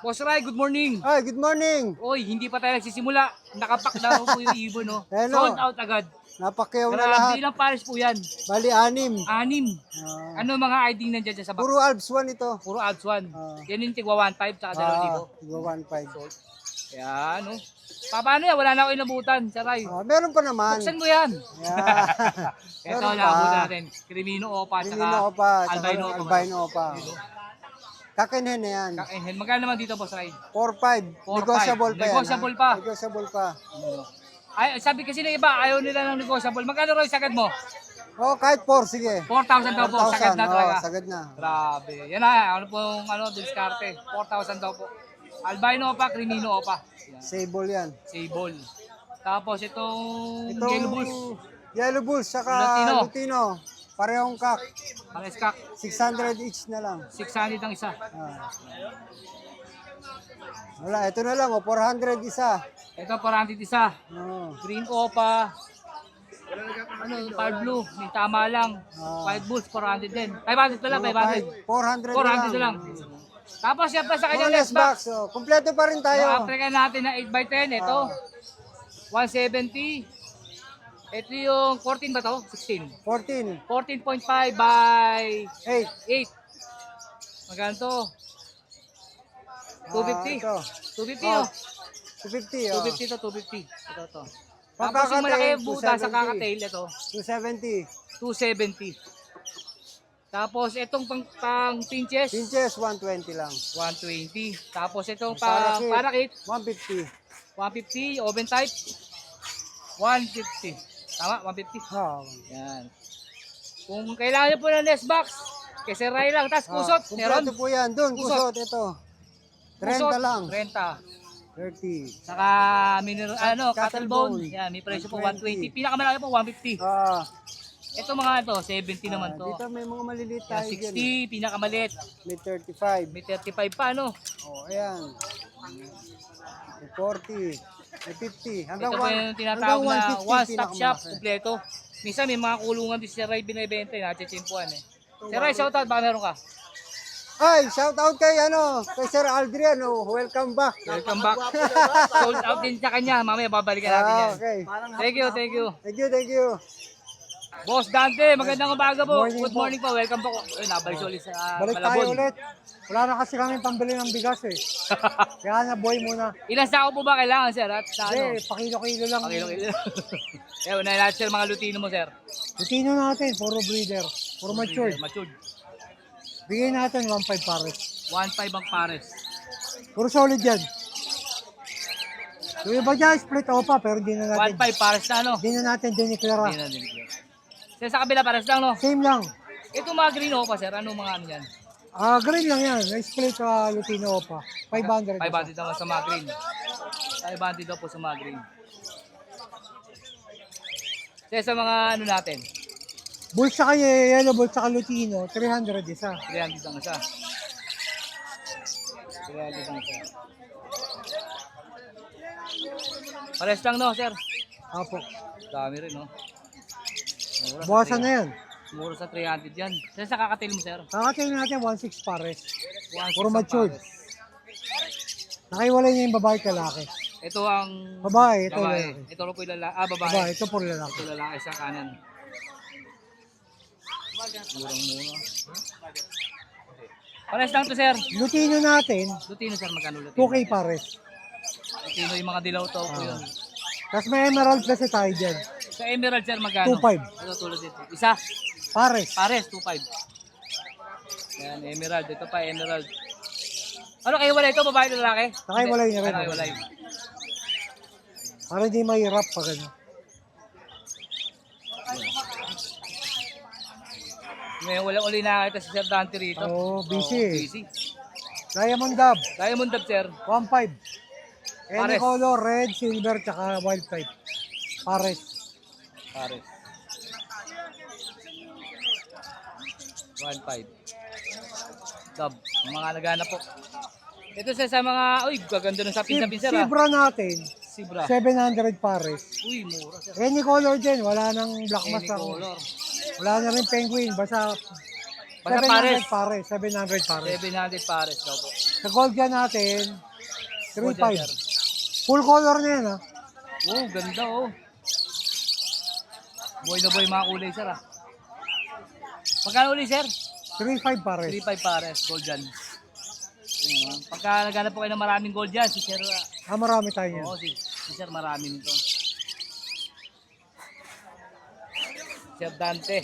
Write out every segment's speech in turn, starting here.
Boss Ray, good morning. Ay, good morning. Oy, hindi pa tayo nagsisimula. Nakapak na po yung ibon, no? Ayan, Sold oh. out agad. Napakyaw na Grabe, lahat. ilang pares po yan? Bali, 6. 6. Ano mga ID nandiyan dyan sa box? Puro Alps 1 ito. Puro Alps 1. Ah. Yan yung tigwa 1.5 tsaka 2,000. 1.5. Yan, no? Paano yan? Wala na ako inabutan, Saray. Meron pa naman. Buksan mo yan. Yeah. Ito, Meron nakabutan natin. Crimino Opa, tsaka Crimino Opa, Albino Opa. Albino Opa. Kakinhen na yan. Magkano naman dito, Boss Ray? 4.5. 4.5. Negotiable pa yan. Negotiable pa. Negotiable pa. Ay, sabi kasi ng iba, ayaw nila ng negotiable. Magkano raw yung sagad mo? Oh, kahit 4, sige. 4,000 daw po, sagad na talaga. Oh, sagad na. Grabe. Yan na, ano pong diskarte. 4,000 daw po. Albino Opa, Crimino Opa. Yan. Sable yan. Sable. Tapos itong Itong Yellow Bulls. Yellow Bulls, saka Lutino. Lutino. Parehong kak. Ang eskak, 600 each na lang. 600 ang isa. Wala, ito na lang. 400 isa. Ito, 400 isa. Oh. Green Opa. Power Blue. May tama lang. White Bulls, 400 din. 500 na lang, 500. 400 400 na lang. Tapos yan pa sa kanya Boneless next box. box. Oh. Kompleto pa rin tayo. African natin na 8x10. Ito, 170. Ito yung 14 ba to? 16. 14. 14.5 by 8. 8. Magkano to? 250. Ito. 250 oh. 250. Oh. 250 to, 250. Ito to. Tapos Pagkakatail, yung malaki buta sa 270. kakatail, ito, 270. 270. Tapos itong pang pinches, Pinches, 120 lang. 120. Tapos itong Parakit. parakit, 150. 150. Oven type, 150. Tama, 150. Oh. Yan. Kung kailangan nyo po ng nest box, kasi ray lang. Tapos kusot, meron. Kompleto po yan. Doon, kusot. Ito. 30 Kusot, lang. 30. 30. Saka cattle bone. Yan, may presyo po 120. 120. Pinakamalaki po 150. Ah. Ito mga ito, 70 naman to. Dito may mga maliliit Yan, tayo dyan. 60, pinakamaliit. May 35. May 35 pa, no? Oh, ayan. May 40. May 50. Hanggang Ito po yung tinatawag na one-stop shop, kumpleto. Minsan may mga kulungan din si Ray binibenta, natitsimpuan eh. Sir Ray, shoutout, baka meron ka? Ay, shout out kay Sir Aldrian. Welcome back. Welcome back. Sold out din sa kanya, mamaya babalikan natin yan. Okay. Thank you, thank you. Thank you, thank you. Boss Dante, magandang umaga po. Morning Good po. morning po, welcome po. Ay, nabalik ulit sa Balik tayo Malabon. ulit. Wala na kasi kami pambili ng bigas eh. Kaya na boy muna. Ilan sako po ba kailangan, sir? At sa ano? Hindi, pakilo-kilo lang. Pakilo-kilo. Eh, una natin sir, mga lutino mo, sir. Lutino natin, puro breeder. Puro matured. Matured. Bigay natin 1.5 pares. 1.5 ang pares. Puro solid yan. Yung iba dyan, split opa, pero hindi na natin. 1.5 pares na, no? Hindi na natin diniklara. Hindi na dinigyan. Sir, sa kabila pares lang, no? Same lang. Ito mga green opa, sir. Ano mga ano yan? Green lang yan. Na-split Lutino opa. 500. 500 naman sa mga green. 500 daw po sa mga green. Sir, sa mga ano natin? Bulls saka yellow bulls saka Lutino, 300 isa. 300 ang isa. 300 ang isa. Pares lang, no, sir? Apo. Dami rin, no? Mura sa Buwasan na yan. Mura sa 300 yan. Sir, sa kakatail mo, sir? Kakatain natin 1.6 pares. 1.6 Puro ang matured. pares. Nakaiwalay niya yung babae kalaki. Ito ang Babae, ito babae. lalaki. Ito rin po yung lalaki. Ah, babae. Babae, ito puro lalaki. Ito lalaki sa kanan. Murang-mura. Pares lang to, sir. Lutino natin, Lutino, sir, magkano Lutino? 2K pares. Lutino yung mga dilaw to po yun. Tapos may emerald kasi tayo dyan. Sa Emerald, sir, magkano? 2.5. Ito tulad dito. Isa, Pares. pares, 2.5. Yan, Emerald. Ito pa, Emerald. Ano kayo wala ito, babae o lalaki? Nakaiwalay na rin. Nakaiwalay. Para hindi mahirap pa gano'n. Ngayon, walang uli nakakita si Sir Dante rito. Oo, busy Oo, eh. busy. Diamond Dub, Diamond Dub, sir. 1.5. Any Pares. color, red, silver, tsaka wild type. Pares. Pares. 1.5. Dub. Yung mga nagana po. Ito sa mga, uy, gaganda ng sapin-sapin, sir. Zebra natin, Zebra. 700 pares. Uy, mura, sir. Any color din, wala nang black Any mask. color. Wala na rin penguin, basta Basta pares. 700 pares. 700 pares. 700 pares daw po. Sa gold yan natin, Gold 3.5. yan, sir. Full color na yan, ha? Oh, ganda oh. Boy na boy mga kulay, sir ah. Magkano ulit, sir? 3.5 pares. 3.5 pares, gold dyan. Pagka naghanap po kayo ng maraming gold dyan, si sir, Marami tayo yan. oo, si sir marami nito. Sir Dante.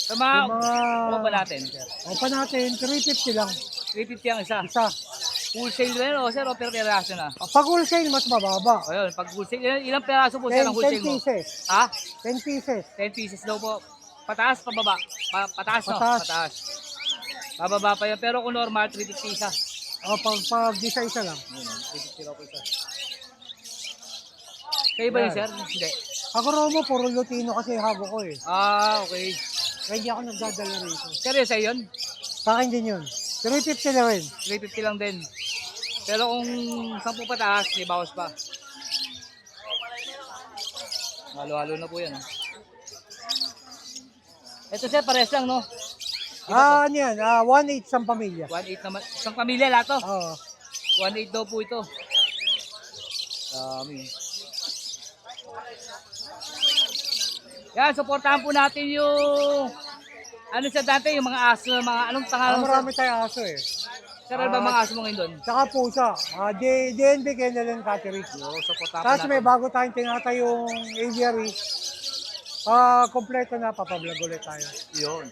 Sa mga, Yung mga- opa natin, sir. Opa natin, 350 lang. 350 ang isa. Isa. Wholesale rin, o sir, o per peraso na. Pag wholesale, mas mababa. O yun, pag wholesale, ilang peraso po sir ang 10 wholesale mo? pieces. Ha? 10 pieces. 10 pieces daw po. Pataas, pababa. Pataas, no? Pataas. Pataas. Pababa pa yun. Pero kung normal, 350 isa. Pag isa-isa lang. Yun, 350 raw po isa. Kayo ba yun, Yan. sir? Hindi. Ako Romo, puro Lutino kasi hago ko eh. Ah, okay. Kaya hindi ako nagdadala rito. Seryoso yun? Sa akin din yun. 350 na rin. 350 lang din. Pero kung 10 pataas, may bawas pa. Halo-halo na po yan. Oh. Ito sir, pares lang, no? Ano yan? 1.8 isang pamilya. 1.8 naman. Isang pamilya lahat to. Oo. 1.8 daw po ito. Dami. Yan, supportahan po natin yung ano sa dati, yung mga aso, mga anong tangalan. Marami tayong aso eh. Sir, ano ba mga aso mo ngayon doon? Tsaka pusa. DNB Kennel Cattery. Yo, supportahan po Tapos natin. may bago tayong tinatayong aviary. Kompleto na, papablog ulit tayo. Yun.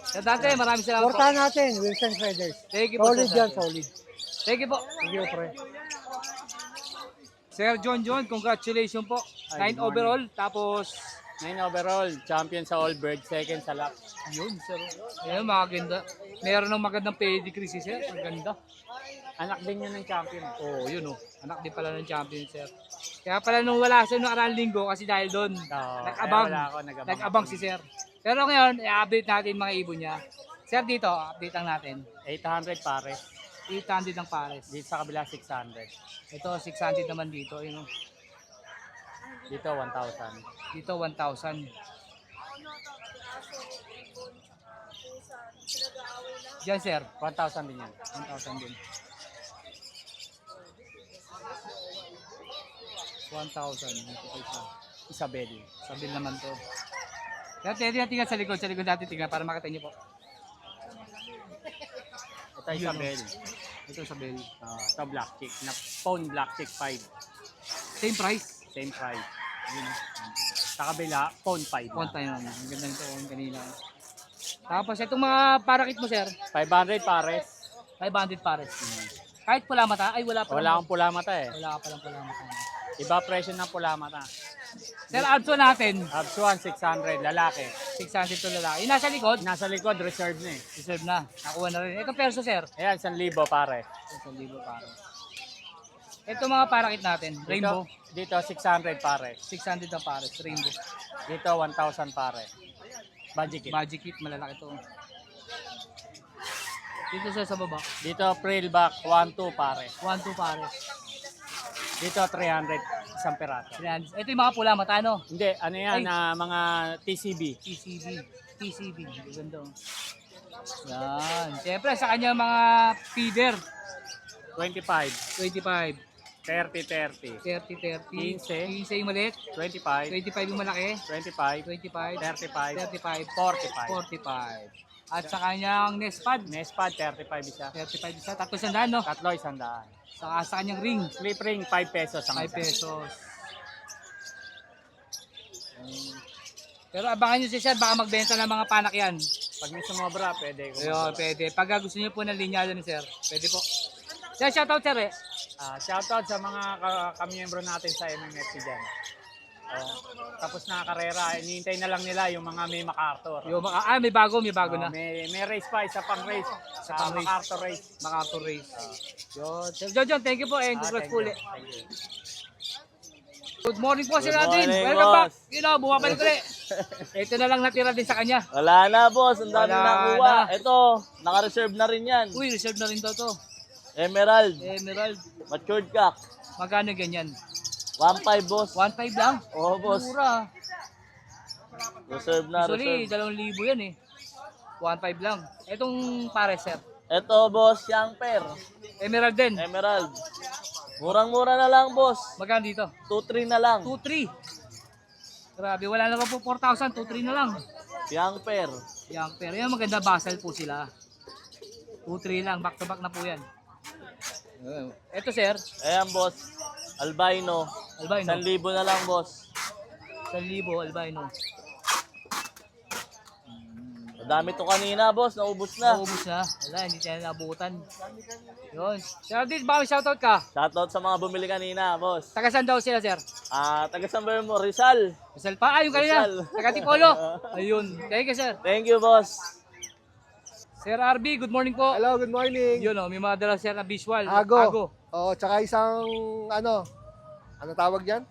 Sa dati, maraming salamat po. Portahan natin, Wilson Feathers. Thank you po, Solid sir. yan, solid. Thank you po. Thank you, pre. Sir John, congratulations po. 9 overall, tapos 9 overall, champion sa All Bird, second sa lap. yun, sir. Ayun, maganda. Meron ng magandang pedigree si sir. Ang ganda. Anak din yun ng champion. Oo, yun oh. Anak din pala ng champion, sir. Kaya pala nung wala siya nung aralang linggo kasi dahil doon, nag-abang. Wala ako, Nag-abang si sir. Pero ngayon, i-update natin mga ibon niya. Sir, dito, update lang natin. 800 pare. 800 ang pares. Dito sa kabila 600. Ito, 600 naman dito. Yun, oh. Dito 1,000. Dito, 1,000. Diyan, sir. 1,000 din yan. 1,000 din. 1,000. Isabel. Sabil naman to. Kaya tingnan sa likod natin tingnan para makita niyo po. Ito Isabel. Ito sabil. Ito black chick. Na phone black chick 5. Same price. Same price. Sa kabila, phone 5. Punta yun. Ang ganda nito yung kanina. Tapos itong mga parakit mo, sir. 500 pares. 500 pares. Kahit pula mata, ay wala pa. Wala akong pula mata eh. Wala ka palang pula mata. Iba presyo ng pula mata. Sir, abso natin. Absuan 600, lalaki. 600 to lalaki. Yung nasa likod, Nasa likod, reserve na eh. reserve na. Nakuha na rin. Ito perso, sir. Ayan, 1,000 pare. 1,000 pares. Ito mga parakit natin. Rainbow. Dito 600 pare. 600 ang pares. Rainbow. Dito 1,000 pare. Magic kit. Magic kit, malalaki to. Dito sa baba, Dito frillback 1,2 pare. 1-2 pares. Dito 300 isang peraso. 300. Ito yung mga pula mata, no? Hindi, ano yan, Ay. mga TCB. TCB. Ganda. Oh. Yan. Siyempre, sa kanya mga feeder. 25, 25, 30, 30, 30. 15. 15 yung maliit. 25, 25 yung malaki. 25, 25, 35, 35, 45. 45. At sa kanyang nest pad. Nespad 35 isa. 35 isa. Tatlo sandaan, no? Tatlo 100. Sa kanyang ring. Slip ring 5 pesos ang 5 isa. pesos. Pero abangan nyo si Sir, baka magbenta ng mga panak yan. Pag may sumobra, pwede ko. Ayun, pwede. Pag gusto niyo po ng linyado ni Sir, pwede po. Sir, shoutout Sir eh. Shoutout sa mga kamiyembro natin sa MMFC dyan. Tapos na karera, hinihintay na lang nila yung mga may MacArthur. May bago na. May race pa, isa pang race. Sa pang race. MacArthur race. MacArthur race. Yun. Sir John, thank you po and congrats Thank po you. ulit. Thank you. Good morning po Sir Good Adrian. morning, Welcome back. boss. You know, bumabalik ulit. Ito na lang natira din sa kanya. Wala na, boss. Ang dami Wala nakuha. na. Ito, naka-reserve na rin yan. Uy, reserve na rin daw to. Emerald, Emerald. matured cock. Magkano ganyan? 1.5, boss. 1.5 lang? Oo, boss. Mura. Reserve na, Usually, reserve. 2,000 yan eh. 1.5 lang. Itong pares, sir. Ito, boss, young pair. Emerald din. Emerald. Murang-mura na lang, boss. Magkano dito? 2-3 na lang. 2.3. Grabe, wala na po 4,000. 2.3 na lang. Young pair. Young pair. Yan, maganda basal po sila. 2.3 lang. Back to back na po yan. Ito, sir. Ayan, boss. Albino. Albino. 1,000 na lang, boss. 1,000 albino. Madami to kanina, boss. Naubos na. Naubos na. Wala, hindi tayo nabutan. Yun. Sir Ardis, baka may shoutout ka? Shoutout sa mga bumili kanina, boss. Taga saan daw sila, sir? Taga San mo, Rizal. Rizal pa. Yung kanina. Rizal. Taga Tipolo. Ayun. Thank you, sir. Thank you, boss. Sir RB, good morning po. Hello, good morning. Yun, may mga dala sir na visual. Ago. Oo, tsaka isang ano tawag diyan?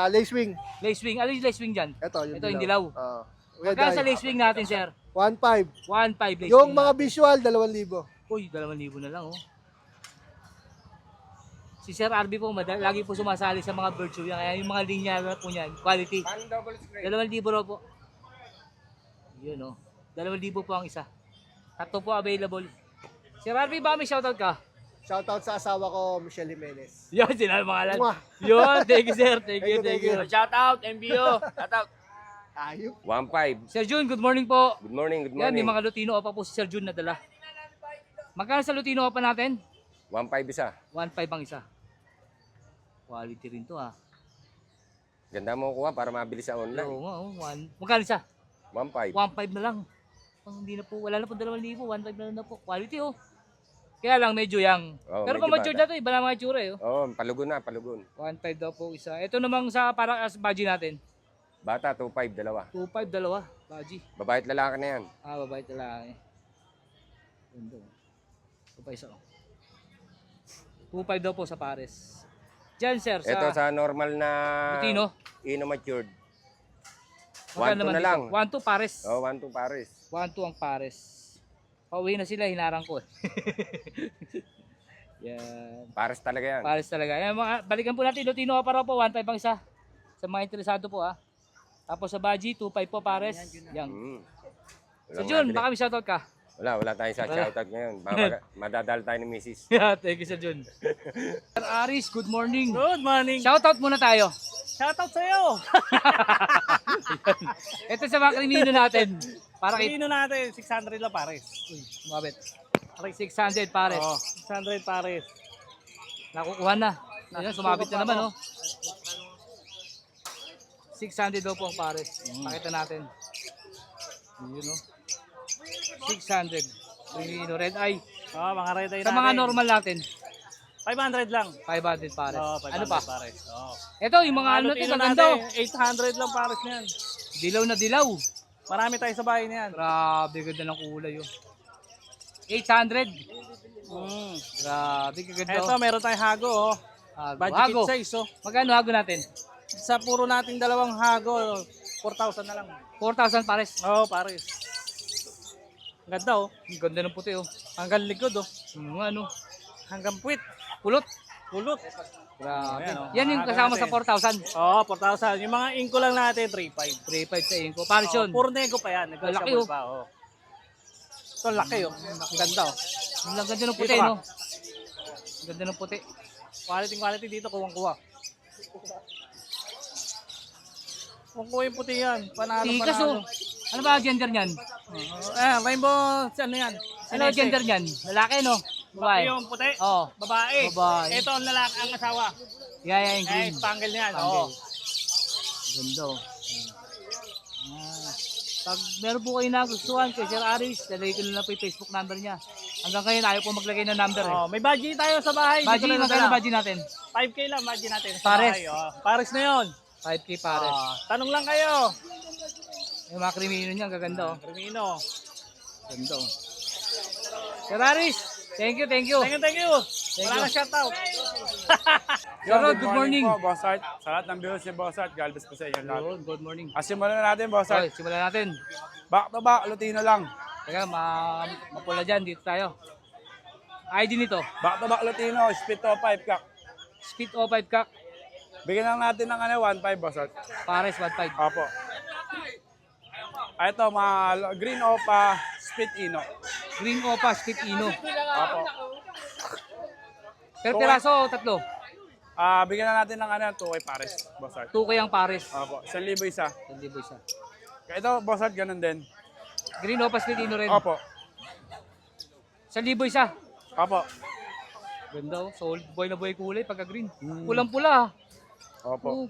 Lace wing. Lace wing. Ano yung lace wing dyan? Ito yung dilaw. Oo. Magkano sa lace wing natin, sir? 1.5. 1.5 lace Yung wing. mga visual 2,000. Uy, 2,000 na lang, oh. Si Sir RB po, lagi po sumasali sa mga bird show yan. Kaya yung mga linya po niyan, quality. 2,000 raw po. Yun, oh. 2,000 po ang isa. Tatlo po available. Sir RB, baka may shoutout ka? Shoutout sa asawa ko, Michelle Jimenez. Yun, sila ang pangalan. Mwah. Yun, thank you, sir. Thank you, Thank thank you. you. Shoutout, MBO. Shoutout. Ayop. 1.5. Sir Jun, good morning po. Good morning, good Yan, may morning. mga Lutino pa po si Sir Jun na dala. Magkano sa Lutino pa natin? 1.5 isa. 1.5 ang isa. Quality rin to, ha. Ganda mo kuha para mabilis sa online. Oo nga, oh. Magkano isa? 1.5. 1.5 na lang. Hindi na po, wala na po 2,000, 1.5 na lang na po. Quality, oh. Kaya lang medyo young. Oo, Pero medyo pa mature bata. na to, iba na mga itsura, eh. Oh. Oo, palugon na, palugon. 1.5 daw po isa. Ito namang sa para as baji natin. Bata, 2.5, dalawa. 2.5 dalawa, baji. Babae at lalaki na yan. Babae lalaki. Ganda. Ito pa isa, oh. 2.5 daw po sa pares. Diyan, sir, sa Ito sa normal na Lutino. matured. Magkano 1.2 na dito? lang. 1.2 pares. Oo, 1.2 pares. 1.2 ang pares. Pauwi na sila, hinarang ko. Yan. Pares talaga yan. Pares talaga. Yan, balikan po natin. Lutino ka para po. 1.5 ang isa. Sa mga interesado po, ha. Tapos sa Baji, 2.5 po pares. Yan. So Jun, baka may shoutout ka. Wala tayong sa shoutout ngayon. Baka madadal tayo ni Mrs. Yeah, thank you, Sir Jun. Sir Aris, good morning. Good morning. Shoutout muna tayo. Shoutout sa'yo. Ito sa mga krimino natin. Para kay... Kino natin, 600 lang pares. Uy, sumabit. 600 pares. Oo, 600 pares. Nakukuha na. Ayan, sumabit na naman, oh. 600 daw po ang pares. Pakita natin. Yun, oh. 600. Krimino, red eye. Oo, mga red eye Sa mga normal natin, 500 lang. 500 pares. Oo, 500 Ano pa? pares. Oo. Ito, yung mga ano natin, Lutino maganda, oh. natin, 800 lang pares niyan. Dilaw na dilaw. Marami tayo sa bahay niyan. Grabe, ganda ng kulay, oh. 800. Grabe, ganda, Ito, oh. meron tayong hago, oh. Budget Hago. kit size, oh. Magkano hago natin? Sa puro nating dalawang hago, 4,000 na lang. 4,000 pares. Oo, pares. Ganda, oh. Ang ganda ng puti, oh. Hanggang likod, oh. Yung ano, Hanggang puwit. pulot. Pulot. Grabe. Ayan, oh. Yan yung kasama sa 4,000. Oo, 4,000. Yung mga inko lang natin, 3,500. 3,500 sa inko. Pares yun. Puro nego pa yan. Laki, Negotiable oh. pa, oh. Ito, laki, oh. Ganda, oh. Ang ganda ng puti, Dito ka. no? Ang ganda ng puti. Quality dito, kuwang-kuwa. Kuwang-kuwa yung puti yan. Panalo, Tikas, panalo. oh. Ano ba ang gender niyan? Rainbow, ano yan? Ano ang gender niyan? Lalaki, no? Babae. Yung puti? Oo. Babae. Babae. Ito ang lalaki, ang asawa. Yeah, yung green. Spangle niyan. Spangle. Oo. Ganda, oh. Pag meron po kayo nagustuhan kay Sir Aris, lalagay ko na lang po yung Facebook number niya. Hanggang ngayon, ayaw po maglagay ng number, eh. Oh, may budget tayo sa bahay. Baji, Dito na magkano nadala. baji natin? 5K lang budget natin. Sa Pares. bahay, oh. Pares na yun. 5K pares. Tanong lang kayo. Yung mga krimino niya, ang gaganda, oh. Crimino. Ganda, oh. Sir Aris, thank you, thank you. Thank you. Wala you. na shoutout. Sir Rod, good morning. po, Boss Art. Sa lahat ng viewers ni Boss Art, galbis po sa inyo lahat. Good, good morning. Simulan na natin, Boss Art. Okay, simulan natin. Back to back, Lutino lang. Teka, mapula dyan, dito tayo. ID nito, Back to back, Lutino, split to 5 kak. Speed 05 kak, Bigyan lang natin ng 1.5, Boss Art. pares 1.5. Opo. Ito, mga green opa, split ino. Green Opa, Split Ino. Opo. Per piraso, tatlo. Bigyan na natin ng 2K pares, Boss Art. 2K ang pares. Opo, 1,000 isa. 1,000 isa. Ito, Boss Art, ganun din. Green Opa, Split Ino rin. Opo. 1,000 isa. Opo. Ganda oh. Solid boy na boy kulay pagka green. Pulang-pula. Opo. Oh.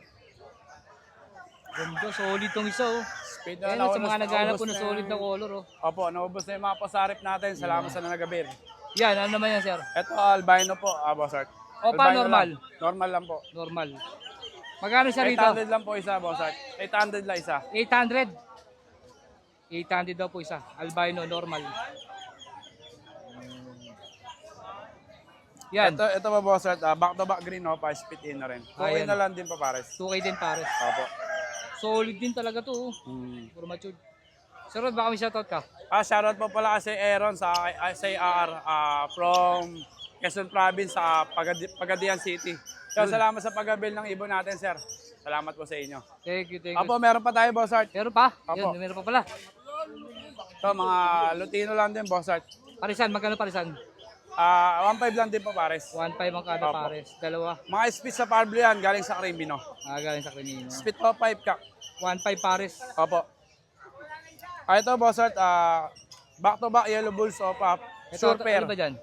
Ganda, solid tong isa oh. Split Ayan oh, sa mga naghanap po na solid na color oh. Opo, naubos na yung mga pasarip natin. Salamat sa nanagabir. Yan, ano naman yan sir? Ito, albino po, Boss Art. Opa, Albino normal. lang. Normal lang po. Normal. Magkano siya rito? 800 lang po isa, Boss Art. 800 lang isa. 800. 800 daw po isa. Albino, normal. Yan. Ito pa, Boss Art. Back to back green, pa split in na rin. 2K Ayan. na lang din pa pares. 2K din pares. Opo. Solid din talaga to oh. Puro matured. Sir Rod, baka may shoutout ka? Shoutout po pala kasi Aaron sa AR from Quezon Province sa Pagadian City. So, salamat sa pag-avail ng ibon natin, sir. Salamat po sa inyo. Thank you, thank you. Apo, meron pa tayo, Boss Art. Meron pa? Apo. Yun, meron pa pala. So, mga Lutino lang din, Boss Art. Parisan, magkano parisan? 1.5 lang din po pares. 1.5 ang kada Apo. pares. Dalawa. Mga speed sa Parblo yan, galing sa Crimino. Galing sa Crimino. Speed po 5 kak. 1.5 pares. Opo. Ito, Boss Art, back to back yellow bulls opa. Ito, Sure pair. ano ba dyan?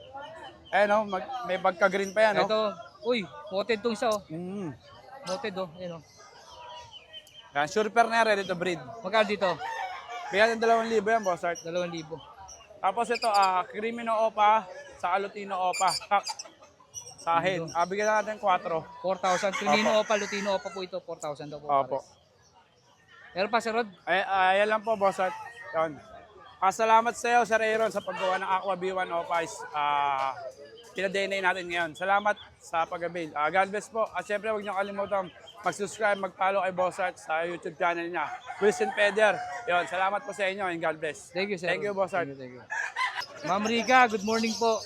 Ayun, may pagka-green pa yan, no? Ito, uy, moted tong isa oh. Mm. Moted oh, ayun oh. Yan, sure pair na yan, ready to breed. Magkano dito? Bigyan ng 2,000 yan, Boss Art. 2,000. Tapos ito, Crimino opa, sa Lutino opa. Kak. Sa ahin. Bigyan na natin 4. 4,000. Crimino Opa, Lutino Opa po ito. 4,000 daw po Opo. pares. Meron pa, Sir Rod? Ayan lang po, Boss Art. Yan. Salamat sa iyo, Sir Aaron, sa paggawa ng Aqua B1 Opais. Pina-DNA natin ngayon. Salamat sa pag-avail. God bless po. At syempre, huwag niyo kalimutan mag-subscribe, mag-follow kay Boss Art sa YouTube channel niya. Wilson Peder. Yun, salamat po sa inyo and God bless. Thank you, Sir. Thank you, Boss Art. Thank you. Ma'am Rica, good morning po.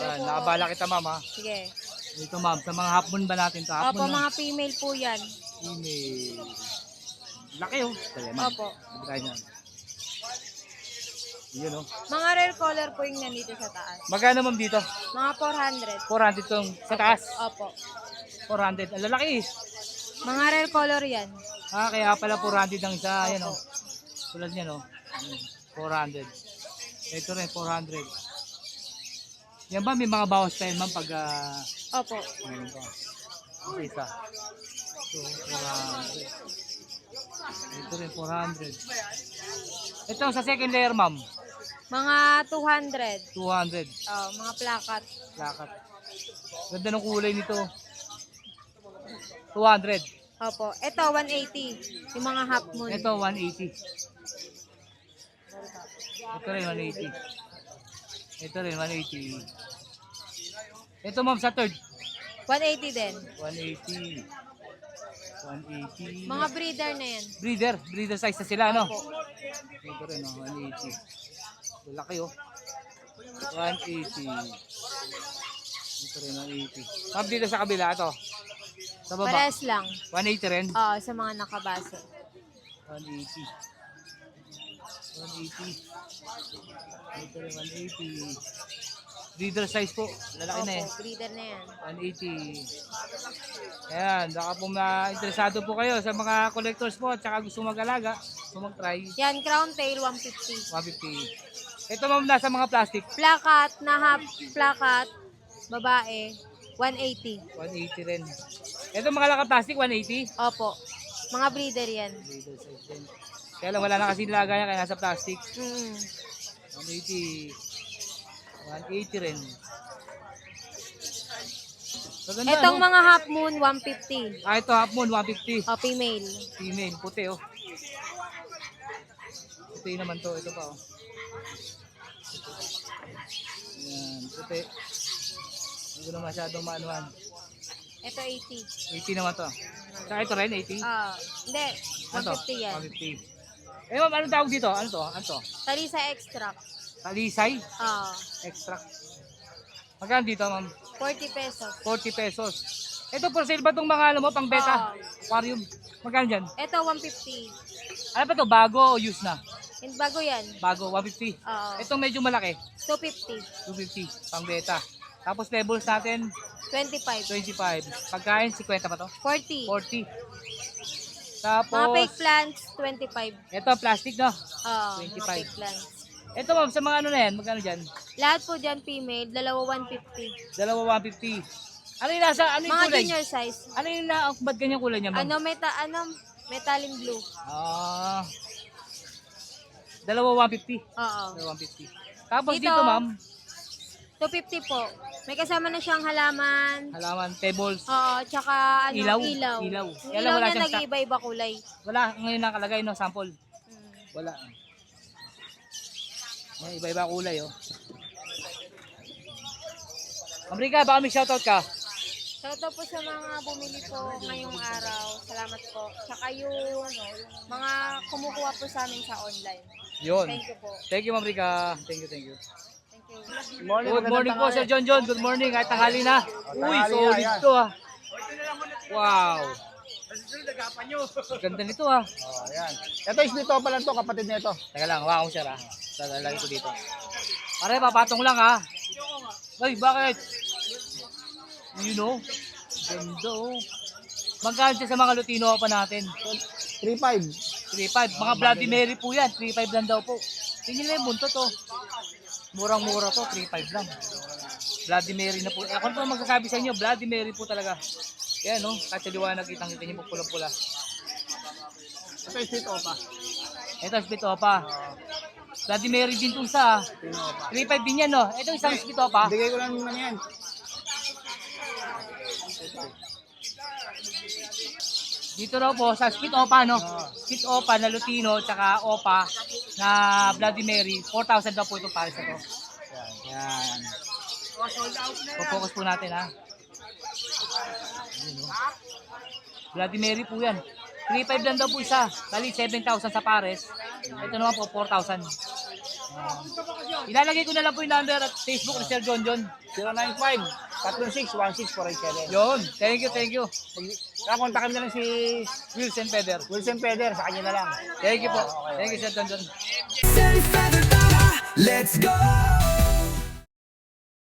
Yan, nakabala kita, ma'am ha. Sige. Dito, ma'am, sa mga hapon ba natin? Sa Opo, hapon na. mga female po yan. Email. Laki oh. Kaya, ma'am. Opo. Sabi tayo niyan. Yun oh. Mga rare color po yung nandito sa taas. Magkano, ma'am, dito? Mga 400. 400 tong sa taas. Opo. 400. Ang lalaki eh. Mga rare color yan. Kaya pala 400 ang isa. Ayan oh. Tulad niyan oh. 400. Ito rin, 400. Yan ba, may mga bawas tayo, ma'am, pag... Opo. Meron pa. Isa. So, 400. Ito rin, 400. Ito, sa second layer, ma'am. Mga 200. 200. Mga plakat. Lakat. Ganda ng kulay nito. 200. Opo. Ito, 180. Yung mga half moon. Ito, 180. Ito rin, 180. Ito rin, 180. Ito, ma'am, sa third. 180 din. 180. 180. Mga breeder na yan. Breeder size na sila, no? Opo. Ito rin, 180. Laki, oh. 180. Ito rin, 180. Ma'am, dito sa kabila, ito. Sa baba. Pares lang. 180 rin. Sa mga nakabase. 180. 180. Ito rin, 180. Breeder size po. Lalaki na eh. Opo, breeder na yan. 180. Ayan, baka po interesado po kayo sa mga collectors po at saka gusto mag-alaga, gusto mag-try, Yan, crown tail, 150. 150. Ito, ma'am, nasa mga plastic, Plakat na half plakat, babae, 180. 180 rin. Ito mga laka-plastic, 180. Opo. Mga breeder yan. Breeder size din. Kaya lang wala na kasi nilagayan kaya nasa plastic. 180. 180 rin. Maganda, Etong no? mga half moon, 150. Ito half moon, 150. Female. Female, puti oh. Puti naman to, ito pa oh. Ayan, puti. Hindi ko na masyadong maanuhan. Ito 80. 80 naman to. Saka ito rin, 80. Hindi, Ano to? 150 yan. 150. Eh ma'am, anong tawag dito? Ano to? Ano to? Talisa extract. Talisay? Ah, Extract. Magkano dito ma'am? 40 pesos. 40 pesos. Ito for sale ba itong mga ano mo, pang beta? Aquarium. Magkano dyan? Ito 150. Ano pa to? Bago o used na? Yung bago yan. Bago, 150. Oo. Itong medyo malaki, 250. 250, pang beta. Tapos pebbles natin, 25. 25. Pagkain, 50 pa to? 40. 40. Mga Tapos, fake plants, 25. ito plastic no? Oo, 25. mga fake plants. Ito ma'am, sa mga ano na yan, magkano dyan? Lahat po dyan female, dalawa 150. Dalawa 150. Ano yung nasa, ano yung Mga kulay? junior size. Ano yung na, ba't ganyan kulay niya ma'am? Metalim blue. Ah, dalawa 150. Oo. Dalawa 150. Tapos Dito, dito ma'am, 250 po. May kasama na siyang halaman. halaman, pebbles. Oo, tsaka ano, Ilaw. ilaw. Ilaw. Yung Kaya lang ilaw wala niya siyang stock. nag-iiba-iba kulay. Wala, ngayon nakalagay no, sample. Mm. Wala. May iba-iba kulay oh. Amrika, baka may shoutout ka? Shoutout po sa mga bumili po ngayong araw. Salamat po. Tsaka yung mga kumukuha po sa amin sa online. Yun. Thank you po. Thank you, Amrika. Thank you. Thank you. Good morning po, Sir John John. Good morning. Kahit tanghali na. Uy, solid to ah. Wow. Ganda nito ah. Oh, ayan. Ito is dito pa lang to, kapatid nito. Teka lang, hawakan ko siya ah. Lalagay ko dito. Pare, papatong lang ah. Ay, bakit? You know? Ganda oh. Magkano siya sa mga Lutino pa natin? 3.5. 3.5. Mga Bloody Mary po yan. 3.5 lang daw po. Tingin lang yung buntot to. Murang-mura to. 3.5 lang. Bloody Mary na po. Ako po magsasabi sa inyo, Bloody Mary po talaga. Yan no. Kahit sa liwanag kitang-kita niyo po pulang-pula. Ito is dito pa. Ito, split opa. Bloody Mary din itong isa. 3.5 din yan no. Ito isang split opa. Bigay ko lang naman yan. Dito raw po sa split opa no. Split opa na Lutino tsaka opa na Bloody Mary. 4,000 daw po itong pares na to. Yan. Focus po natin ha. Ayun, no? Bloody Mary po yan. 3.5 lang daw po isa. Bali 7,000 sa pares. Ito naman po 4,000. Ilalagay ko na lang po yung number at Facebook ni Sir John John. 095-36-16-487. Yun. Thank you, thank you. Kakontakin na lang si Wilson Peder. Wilson Peder, sa kanya na lang. Thank you po. Thank you, Sir John John. Let's go!